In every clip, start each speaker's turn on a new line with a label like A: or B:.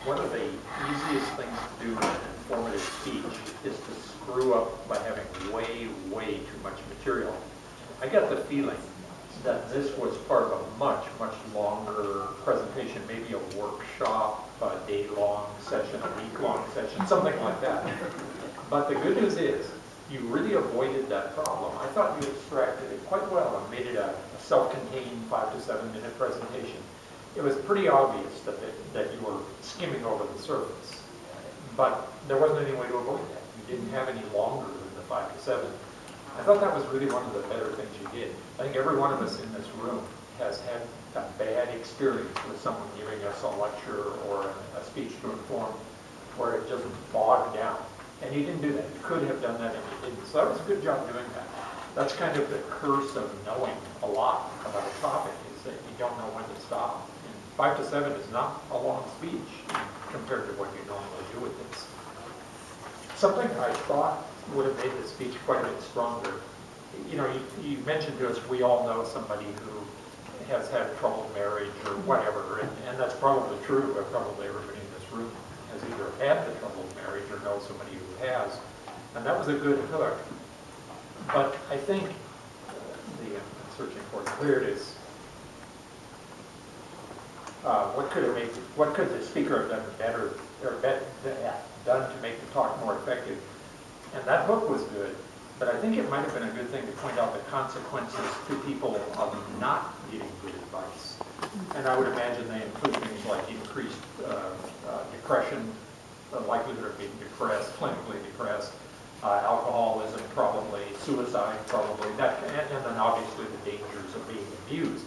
A: one of the easiest things to do in an informative speech is to screw up by having way, way too much material. I got the feeling that this was part of a much, much longer presentation, maybe a workshop, a day-long session, a week-long session, something like that. But the good news is, you really avoided that problem. I thought you extracted it quite well and made it a self-contained 5 to 7 minute presentation. It was pretty obvious that you were skimming over the surface, but there wasn't any way to avoid that. You didn't have any longer than the 5 to 7. I thought that was really one of the better things you did. I think every one of us in this room has had a bad experience with someone giving us a lecture or a speech to inform where it just bogged down. And you didn't do that. You could have done that and you didn't. So that was a good job doing that. That's kind of the curse of knowing a lot about a topic, is that you don't know when to stop. And 5 to 7 is not a long speech compared to what you normally do with this. Something I thought would have made the speech quite a bit stronger. You know, you mentioned to us, we all know somebody who has had troubled marriage or whatever, and that's probably true, but probably everybody in this room has either had the troubled marriage or knows somebody who has, and that was a good hook. But I think I'm searching for it. There it is. What could the speaker have done better, or done to make the talk more effective? And that hook was good, but I think it might have been a good thing to point out the consequences to people of not getting good advice. And I would imagine they include things like increased depression, the likelihood of being depressed, clinically depressed, alcoholism probably, suicide probably, and then obviously the dangers of being abused.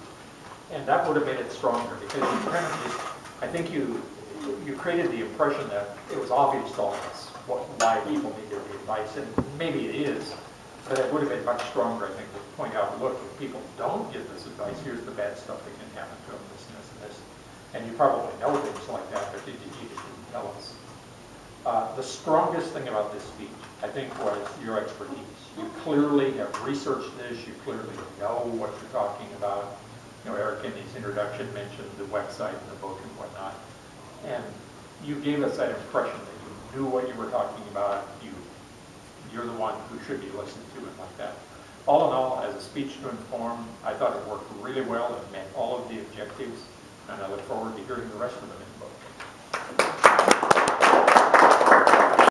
A: And that would have made it stronger, because you kind of just, I think you created the impression that it was obvious to all of us why people needed the advice, and maybe it is, but it would have been much stronger, I think, to point out, look, if people don't get this advice, here's the bad stuff that can happen to them, this and this and this. And you probably know things like that, but you just didn't tell us. The strongest thing about this speech, I think, was your expertise. You clearly have researched this, you clearly know what you're talking about. You know, Eric in his introduction mentioned the website and the book and whatnot. And you gave us that impression that you knew what you were talking about, you're the one who should be listened to and like that. All in all, as a speech to inform, I thought it worked really well and met all of the objectives, and I look forward to hearing the rest of them in the book.